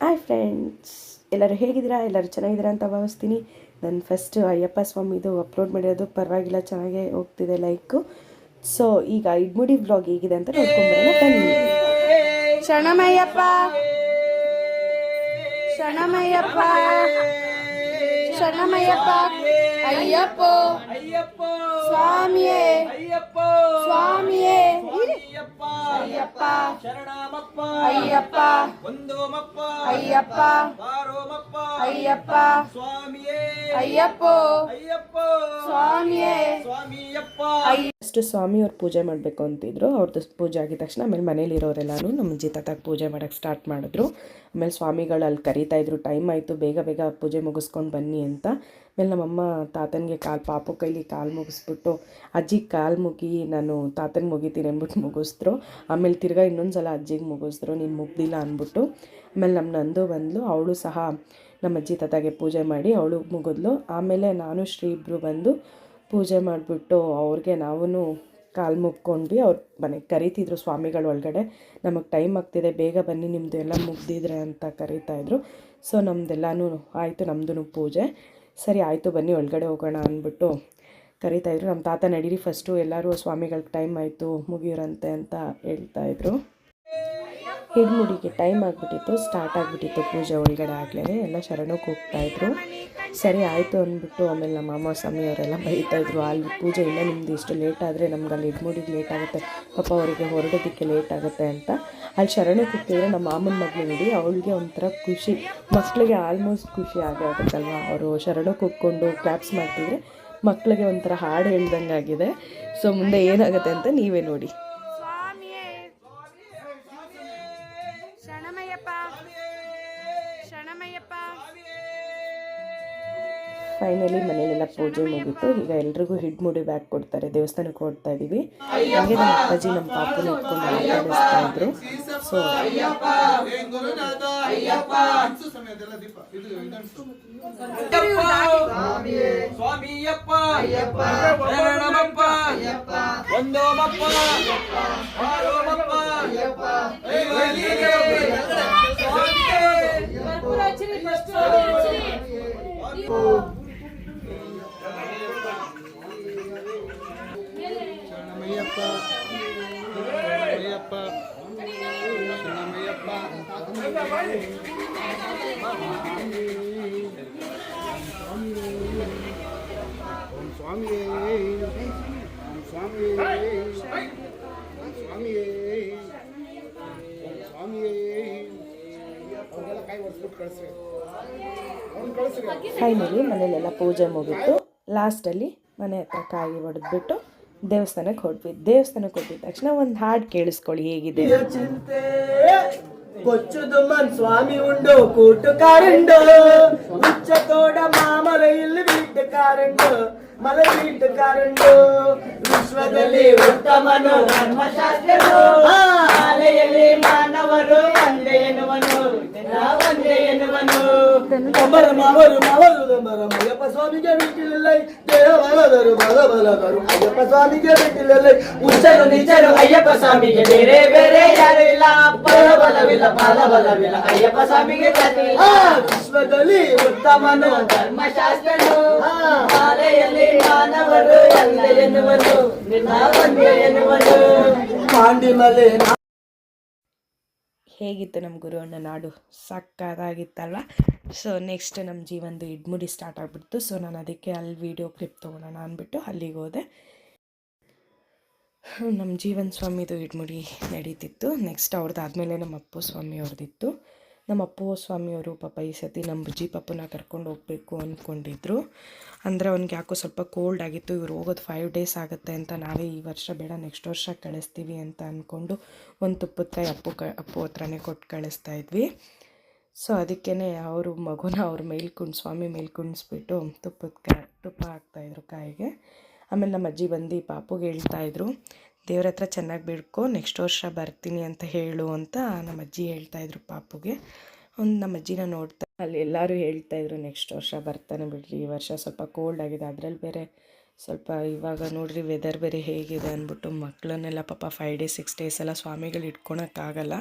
Hi friends, ಎಲ್ಲರೂ ಹೇಗಿದ್ದೀರಾ? ಎಲ್ಲರೂ ಚೆನ್ನಾಗಿದ್ದೀರಾ ಅಂತ ಭಾವಿಸ್ತೀನಿ. ನಾನು ಫಸ್ಟ್ ಅಯ್ಯಪ್ಪ ಸ್ವಾಮಿದು ಅಪ್ಲೋಡ್ ಮಾಡಿರೋದು ಪರವಾಗಿಲ್ಲ, ಚೆನ್ನಾಗೇ ಹೋಗ್ತಿದೆ ಲೈಕು. ಸೊ ಈಗ ಇಡ್ಮುಡಿ ವ್ಲಾಗ್ ಹೇಗಿದೆ ಅಂತ ನೋಡ್ಕೊಂಬರೋಣ ಬನ್ನಿ. ಶರಣಮಯ್ಯಪ್ಪ ಶರಣಮಯ್ಯಪ್ಪ ಶರಣಮಯ್ಯಪ್ಪ ಅಯ್ಯಪ್ಪ ಸ್ವಾಮಿಯೇ ಸ್ವಾಮಿಯೇ ಅಯ್ಯಪ್ಪ ಅಯ್ಯಪ್ಪ ಅಯ್ಯಪ್ಪ ಅಯ್ಯಪ್ಪ ಅಯ್ಯಪ್ಪ ಸ್ವಾಮಿಯೇ ಫಸ್ಟ್ ಸ್ವಾಮಿಯವ್ರು ಪೂಜೆ ಮಾಡಬೇಕು ಅಂತಿದ್ರು. ಅವ್ರದ್ದು ಪೂಜೆ ಆಗಿದ ತಕ್ಷಣ ಆಮೇಲೆ ಮನೇಲಿರೋರೆಲ್ಲರೂ ನಮ್ಮ ಅಜ್ಜಿ ತಾತಾಗ ಪೂಜೆ ಮಾಡೋಕ್ಕೆ ಸ್ಟಾರ್ಟ್ ಮಾಡಿದ್ರು. ಆಮೇಲೆ ಸ್ವಾಮಿಗಳು ಅಲ್ಲಿ ಕರೀತಾಯಿದ್ರು, ಟೈಮ್ ಆಯಿತು, ಬೇಗ ಬೇಗ ಪೂಜೆ ಮುಗಿಸ್ಕೊಂಡು ಬನ್ನಿ ಅಂತ. ಆಮೇಲೆ ನಮ್ಮಮ್ಮ ತಾತನಿಗೆ ಪಾಪು ಕೈಲಿ ಕಾಲು ಮುಗಿಸ್ಬಿಟ್ಟು ಅಜ್ಜಿಗೆ ಕಾಲು ಮುಗಿ ನಾನು ತಾತನಿಗೆ ಮುಗಿತೀನಿ ಅಂದ್ಬಿಟ್ಟು ಮುಗಿಸಿದ್ರು. ಆಮೇಲೆ ತಿರ್ಗಾ ಇನ್ನೊಂದು ಸಲ ಅಜ್ಜಿಗೆ ಮುಗಿಸಿದ್ರು, ನೀನು ಮುಗ್ದಿಲ್ಲ ಅಂದ್ಬಿಟ್ಟು. ಆಮೇಲೆ ನಮ್ಮ ನಂದು ಬಂದಳು, ಅವಳು ಸಹ ನಮ್ಮ ಅಜ್ಜಿ ತಾತಾಗೆ ಪೂಜೆ ಮಾಡಿ ಅವಳು ಮುಗಿದ್ಲು. ಆಮೇಲೆ ನಾನು ಶ್ರೀ ಇಬ್ಬರು ಬಂದು ಪೂಜೆ ಮಾಡಿಬಿಟ್ಟು ಅವ್ರಿಗೆ ನಾವು ಕಾಲು ಮುಗ್ಕೊಂಡ್ವಿ. ಅವ್ರು ಮನೆಗೆ ಕರೀತಿದ್ರು ಸ್ವಾಮಿಗಳು ಒಳಗಡೆ. ನಮಗೆ ಟೈಮ್ ಆಗ್ತಿದೆ, ಬೇಗ ಬನ್ನಿ, ನಿಮ್ಮದು ಎಲ್ಲ ಮುಗ್ದಿದ್ರೆ ಅಂತ ಕರೀತಾಯಿದ್ರು. ಸೊ ನಮ್ಮದೆಲ್ಲನೂ ಆಯಿತು, ನಮ್ಮದು ಪೂಜೆ. ಸರಿ ಆಯಿತು ಬನ್ನಿ ಒಳಗಡೆ ಹೋಗೋಣ ಅಂದ್ಬಿಟ್ಟು ಕರೀತಾಯಿದ್ರು. ನಮ್ಮ ತಾತ ನಡೀರಿ ಫಸ್ಟು, ಎಲ್ಲರೂ ಸ್ವಾಮಿಗಳಿಗೆ ಟೈಮ್ ಆಯಿತು ಮುಗಿಯೋರಂತೆ ಅಂತ ಹೇಳ್ತಾಯಿದ್ರು. ಹಿಡ್ಮುಡಿಗೆ ಟೈಮ್ ಆಗಿಬಿಟ್ಟಿತ್ತು, ಸ್ಟಾರ್ಟ್ ಆಗಿಬಿಟ್ಟಿತ್ತು ಪೂಜೆ ಒಳಗಡೆ ಆಗಲೇ. ಎಲ್ಲ ಶರಣಕ್ಕೆ ಹೋಗ್ತಾಯಿದ್ರು. ಸರಿ ಆಯಿತು ಅಂದ್ಬಿಟ್ಟು ಆಮೇಲೆ ನಮ್ಮ ಮಾಮ ಸ್ವಾಮಿಯವರೆಲ್ಲ ಬೈತಾಯಿದ್ರು, ಅಲ್ಲಿ ಪೂಜೆ ಇಲ್ಲ, ನಿಮ್ಮದು ಇಷ್ಟು ಲೇಟ್ ಆದರೆ ನಮ್ಗೆ ಅಲ್ಲಿ ಹಿಡ್ಮುಡಿಗೆ ಲೇಟ್ ಆಗುತ್ತೆ, ಪಾಪ ಅವರಿಗೆ ಹೊರಡೋದಕ್ಕೆ ಲೇಟ್ ಆಗುತ್ತೆ ಅಂತ. ಅಲ್ಲಿ ಶರಣಕ್ಕೆ ಹೋಗ್ತಿದ್ರೆ ನಮ್ಮ ಮಾಮನ ಮಗಳು ನೋಡಿ, ಅವಳಿಗೆ ಒಂಥರ ಖುಷಿ, ಮಕ್ಕಳಿಗೆ ಆಲ್ಮೋಸ್ಟ್ ಖುಷಿ ಆಗೇ ಆಗುತ್ತಲ್ವ. ಅವರು ಶರಣಕ್ಕೆ ಹೋಗ್ಕೊಂಡು ಕ್ಲಾಪ್ಸ್ ಮಾಡ್ತಿದ್ರೆ ಮಕ್ಕಳಿಗೆ ಒಂಥರ ಹಾಡು ಹೇಳ್ದಂಗೆ ಆಗಿದೆ. ಸೊ ಮುಂದೆ ಏನಾಗುತ್ತೆ ಅಂತ ನೀವೇ ನೋಡಿ. ಫೈನಲಿ ಮನೇಲೆಲ್ಲ ಪೂಜೆ ಮುಗಿತು. ಈಗ ಎಲ್ರಿಗೂ ಹಿಡ್ಮುಡಿ ಬ್ಯಾಗ್ ಕೊಡ್ತಾರೆ, ದೇವಸ್ಥಾನಕ್ಕೆ ಕೊಡ್ತಾ ಇದ್ದೀವಿ. ಹಾಗೆ ನಮ್ಮ ಅಪ್ಪಾಜಿ ನಮ್ಮ ಪಾಪನ ಇಟ್ಕೊಂಡು ಆಟಾಡಿಸ್ತಾ ಇದ್ರು. ಸೊ ಫೈನಲಿ ಮನೇಲೆಲ್ಲ ಪೂಜೆ ಮುಗಿತು. ಲಾಸ್ಟಲ್ಲಿ ಮನೆ ಹತ್ರ ಕಾಯಿ ಹೊಡೆದ್ಬಿಟ್ಟು ದೇವಸ್ಥಾನಕ್ಕೆ ಹೊರಟ್ವಿ. ದೇವಸ್ಥಾನಕ್ಕೆ ಹೊರಟಿದ ತಕ್ಷಣ ಒಂದು ಹಾಡು ಕೇಳಿಸ್ಕೊಳ್ಳಿ ಹೇಗಿದೆ. കൊച്ചുതുമ്മൻ സ്വാമി ഉണ്ടോ കൂട്ടുകാരുണ്ടോ, ഉച്ചത്തോട മാമലയിൽ വീട്ടുകാരുണ്ടോ, മല വീട്ടുകാരുണ്ടോ, ವಿಶ್ವದಲ್ಲಿ ಉತ್ತಮನು ಧರ್ಮಶಾಸ್ತ್ರನು, ಆಲೆಯಲ್ಲಿ ಮಾನವರು ಒಂದೇ ಎನ್ನುವನು, ಒಂದೇ ಎನ್ನುವನು. ಮಾವರು ಅಯ್ಯಪ್ಪ ಸ್ವಾಮಿಗೆ ಬಿಟ್ಟಿಲ್ಲೈ, ದೇವಬಲದರು ಬಲಬಲದರು ಅಯ್ಯಪ್ಪ ಸ್ವಾಮಿಗೆ ಬಿಟ್ಟಿಲ್ಲೈ, ಉಚ್ಚರು ನಿಚ್ಚರು ಅಯ್ಯಪ್ಪ ಸ್ವಾಮಿಗೆ ಬೇರೆ ಬೇರೆ ಯಾರು ಇಲ್ಲ, ಬಲವಿಲ್ಲ ಬಲವಿಲ್ಲ ಅಯ್ಯಪ್ಪ ಸ್ವಾಮಿಗೆ ವಿಶ್ವದಲ್ಲಿ ಉತ್ತಮನು ಧರ್ಮಶಾಸ್ತ್ರನು, ಆಲೆಯಲ್ಲಿ ಮಾನವರು ಒಂದೇ ಎನ್ನುವನು, ಒಂದೇ ಎನ್ನುವನು. ಪಾಂಡಿಮಲೆ ಹೇಗಿತ್ತು ನಮ್ಮ ಗುರು ಅಣ್ಣ ನಾಡು? ಸಕ್ಕತ್ತಾಗಿತ್ತಲ್ವ. ಸೊ ನೆಕ್ಸ್ಟ್ ನಮ್ಮ ಜೀವನದು ಇಡ್ಮುಡಿ ಸ್ಟಾರ್ಟ್ ಆಗಿಬಿಡ್ತು. ಸೊ ನಾನು ಅದಕ್ಕೆ ಅಲ್ಲಿ ವೀಡಿಯೋ ಕ್ಲಿಪ್ ತೊಗೊಳೋಣ ಅಂದ್ಬಿಟ್ಟು ಅಲ್ಲಿಗೆ ಹೋದೆ. ನಮ್ಮ ಜೀವನ ಸ್ವಾಮಿದು ಇಡ್ಮುಡಿ ನಡೀತಿತ್ತು. ನೆಕ್ಸ್ಟ್ ಅವ್ರದ್ದಾದ್ಮೇಲೆ ನಮ್ಮ ಅಪ್ಪು ಸ್ವಾಮಿ ಅವ್ರದ್ದಿತ್ತು. ನಮ್ಮ ಅಪ್ಪು ಸ್ವಾಮಿಯವರು ಪಾಪ ಈ ಸತಿ ನಮ್ಮ ಬುಜ್ಜಿ ಪಾಪನ ಕರ್ಕೊಂಡು ಹೋಗಬೇಕು ಅಂದ್ಕೊಂಡಿದ್ರು. ಅಂದರೆ ಅವ್ನಿಗೆ ಯಾಕೋ ಸ್ವಲ್ಪ ಕೋಲ್ಡ್ ಆಗಿತ್ತು. ಇವ್ರು ಹೋಗೋದು 5 days ಆಗುತ್ತೆ ಅಂತ ನಾವೇ ಈ ವರ್ಷ ಬೇಡ ನೆಕ್ಸ್ಟ್ ವರ್ಷ ಕಳಿಸ್ತೀವಿ ಅಂತ ಅಂದ್ಕೊಂಡು ಒಂದು ತುಪ್ಪದ ಕಾಯಿ ಅಪ್ಪು ಹತ್ರನೇ ಕೊಟ್ಟು ಕಳಿಸ್ತಾ ಇದ್ವಿ. ಸೊ ಅದಕ್ಕೇ ಅವರು ಮಗುನ ಅವ್ರ ಮೇಲೆ ಸ್ವಾಮಿ ಮೇಲೆ ಕುಣಿಸ್ಬಿಟ್ಟು ತುಪ್ಪ ಹಾಕ್ತಾಯಿದ್ರು ಕಾಯಿಗೆ. ಆಮೇಲೆ ನಮ್ಮ ಅಜ್ಜಿ ಬಂದು ಪಾಪುಗೆ ಹೇಳ್ತಾಯಿದ್ರು, ದೇವ್ರ ಹತ್ರ ಚೆನ್ನಾಗಿ ಬಿಡ್ಕೊ, ನೆಕ್ಸ್ಟ್ ವರ್ಷ ಬರ್ತೀನಿ ಅಂತ ಹೇಳು ಅಂತ ನಮ್ಮ ಅಜ್ಜಿ ಹೇಳ್ತಾಯಿದ್ರು ಪಾಪುಗೆ. ನಮ್ಮ ಅಜ್ಜಿನ ನೋಡ್ತಾ ಅಲ್ಲಿ ಎಲ್ಲರೂ ಹೇಳ್ತಾಯಿದ್ರು ನೆಕ್ಸ್ಟ್ ವರ್ಷ ಬರ್ತಾನೆ ಬಿಡ್ರಿ, ಈ ವರ್ಷ ಸ್ವಲ್ಪ ಕೋಲ್ಡ್ ಆಗಿದೆ, ಅದರಲ್ಲಿ ಬೇರೆ ಸ್ವಲ್ಪ ಇವಾಗ ನೋಡ್ರಿ ವೆದರ್ ಬೇರೆ ಹೇಗಿದೆ ಅಂದ್ಬಿಟ್ಟು ಮಕ್ಕಳನ್ನೆಲ್ಲ ಪಾಪ 5 ಡೇಸ್ 6 ಡೇಸ್ ಎಲ್ಲ ಸ್ವಾಮಿಗಳು ಇಟ್ಕೊಳಕ್ಕಾಗಲ್ಲ.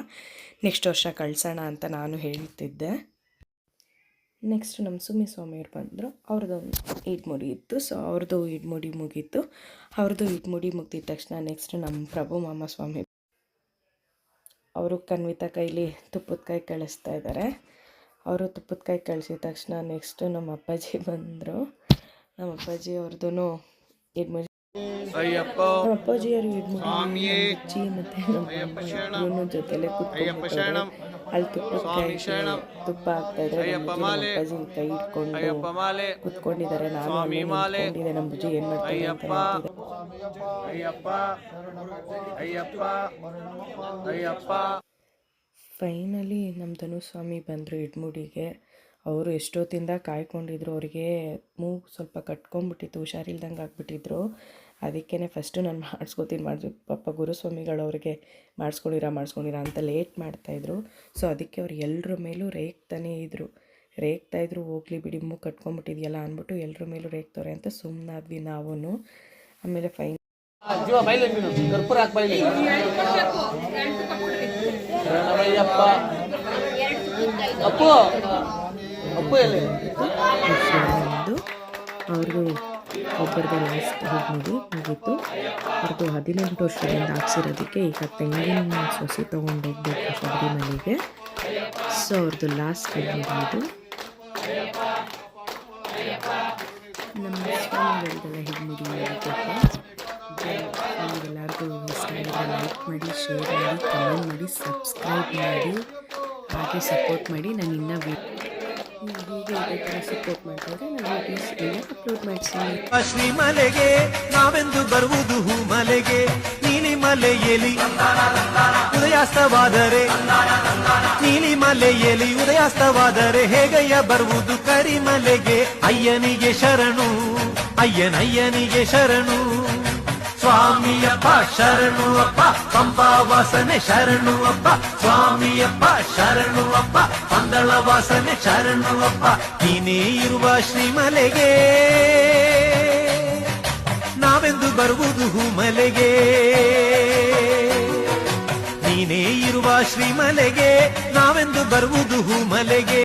ನೆಕ್ಸ್ಟ್ ವರ್ಷ ಕಳ್ಸೋಣ ಅಂತ ನಾನು ಹೇಳ್ತಿದ್ದೆ. ನೆಕ್ಸ್ಟ್ ನಮ್ಮ ಸುಮ್ಮಿ ಸ್ವಾಮಿಯವ್ರು ಬಂದರು. ಅವ್ರದ್ದೊಂದು ಇಡ್ಮುಡಿ ಇತ್ತು. ಸೊ ಅವ್ರದ್ದು ಇಡ್ಮುಡಿ ಮುಗೀತು. ಅವ್ರದ್ದು ಇಡ್ಮುಡಿ ಮುಗಿದ ತಕ್ಷಣ ನೆಕ್ಸ್ಟ್ ನಮ್ಮ ಪ್ರಭು ಮಾಮ ಸ್ವಾಮಿ ಅವರು ಕನ್ವಿತ ಕೈಲಿ ತುಪ್ಪದ ಕಾಯಿ ಕಳಿಸ್ತಾ ಇದ್ದಾರೆ. ಅವರು ತುಪ್ಪದ ಕಾಯಿ ಕಳಿಸಿದ ತಕ್ಷಣ ನೆಕ್ಸ್ಟು ನಮ್ಮ ಅಪ್ಪಾಜಿ ಬಂದರು. ನಮ್ಮ ಅಪ್ಪಾಜಿ ಅವ್ರದ್ದು ಇಡ್ಮುಡಿ, ನಮ್ಮ ಅಪ್ಪಾಜಿಯವರು ಇಡ್ಮುಡಿ ಅಜ್ಜಿ ಮತ್ತು ನಮ್ಮ ಜೊತೆಲೆ ಕೂತ್ಕೊಂಡು ಅಲ್ಲಿ ತುಪ್ಪ ಹಾಕ್ತಾಯಿದ್ರೆ ನಮ್ಮ ಅಪ್ಪಾಜಿ ಕೈ ಇಟ್ಕೊಂಡು ಕೂತ್ಕೊಂಡಿದ್ದಾರೆ. ನಾನು ಅಲ್ಲಿದೆ ನಮ್ಮ ಬುಜ್ಜಿ ಏನು ಮಾಡ್ತಾರೆ ಅಂತ ಫೈನಲಿ ನಮ್ಮ ಧನುಸ್ವಾಮಿ ಬಂದರು ಇಡ್ಮುಡಿಗೆ. ಅವರು ಎಷ್ಟೊತ್ತಿಂದ ಕಾಯ್ಕೊಂಡಿದ್ರು. ಅವರಿಗೆ ಮೂಗು ಸ್ವಲ್ಪ ಕಟ್ಕೊಂಡ್ಬಿಟ್ಟಿತ್ತು, ಹುಷಾರಿಲ್ದಂಗೆ ಆಗಿಬಿಟ್ಟಿದ್ರು. ಅದಕ್ಕೇ ಫಸ್ಟು ನಾನು ಮಾಡಿಸ್ಕೊತೀನಿ ಪಾಪ ಗುರುಸ್ವಾಮಿಗಳು ಅವ್ರಿಗೆ ಮಾಡಿಸ್ಕೊಂಡಿರ ಅಂತ ಲೇಟ್ ಮಾಡ್ತಾಯಿದ್ರು. ಸೊ ಅದಕ್ಕೆ ಅವ್ರು ಎಲ್ಲರ ಮೇಲೂ ರೇಗ್ತಾಯಿದ್ರು. ಹೋಗ್ಲಿ ಬಿಡಿ, ಮೂಗು ಕಟ್ಕೊಂಡ್ಬಿಟ್ಟಿದೆಯಲ್ಲ ಅಂದ್ಬಿಟ್ಟು ಎಲ್ಲರ ಮೇಲೂ ರೇಗ್ತವ್ರೆ ಅಂತ ಸುಮ್ಮನಾದ್ವಿ ನಾವು. ಆಮೇಲೆ ಫೈನ್ ಅವ್ರದ್ದು ಒಬ್ಬರದ್ದು ಲಾಸ್ಟ್ ಹೋಗಿ ಮುಗೀತು. ಅವ್ರದ್ದು 18 ವರ್ಷದಿಂದ ಹಾಕ್ಸಿರೋದಕ್ಕೆ ಈಗ ತೆಂಗಿನ ಸೊಸೆ ತೊಗೊಂಡೋಗ್ಬೇಕು ಶಬರಿಮಲೆಗೆ. ಸೊ ಅವ್ರದ್ದು ಲಾಸ್ಟ್ ಇದು. ನಮ್ಮ ಸ್ವಾಮಿಗಳಿಗೆಲ್ಲ ಹಿಡ್ಮುಡಿ ಎಲ್ಲರಿಗೂ ಇಷ್ಟ ಆಗಿದ್ರೆ ಲೈಕ್ ಮಾಡಿ, ಶೇರ್ ಮಾಡಿ, ಕಮೆಂಟ್ ಮಾಡಿ, ಸಬ್ಸ್ಕ್ರೈಬ್ ಮಾಡಿ, ಹಾಗೆ ಸಪೋರ್ಟ್ ಮಾಡಿ. ನಾನು ಇನ್ನೂ ಹೀಗೆ ಇದೇ ಥರ ಸಪೋರ್ಟ್ ಮಾಡ್ತಾಯಿದ್ರೆ ನಾನು ವೀಡಿಯೋಸ್ ಎಲ್ಲ ಅಪ್ಲೋಡ್ ಮಾಡ್ತೀನಿ. ಶ್ರೀಮಲೆಗೆ ನಾವೆಂದು ಬರುವುದು ಹೂಮಲೆಗೆ, ನೀಲಿ ಮಲೆಯಲ್ಲಿ ಉದಯಾಸ್ತವಾದರೆ, ನೀಲಿ ಮಲೆಯಲ್ಲಿ ಉದಯಾಸ್ತವಾದರೆ ಹೇಗಯ್ಯ ಬರುವುದು ಕರಿಮಲೆಗೆ. ಅಯ್ಯನಿಗೆ ಶರಣು, ಅಯ್ಯನಿಗೆ ಶರಣು, ಸ್ವಾಮಿಯಪ್ಪ ಶರಣು ಅಪ್ಪ, ಪಂಪಾ ವಾಸನೆ ಶರಣು ಅಪ್ಪ, ಸ್ವಾಮಿಯಪ್ಪ ಶರಣು ಅಪ್ಪ, ಪಂದಳ ವಾಸನೆ ಶರಣು ಅಪ್ಪ. ನೀನೇ ಇರುವ ಶ್ರೀಮಲೆಗೆ ನಾವೆಂದು ಬರುವುದು ಹೂಮಲೆಗೆ, ನೀನೇ ಇರುವ ಶ್ರೀಮಲೆಗೆ ನಾವೆಂದು ಬರುವುದು ಹೂಮಲೆಗೆ.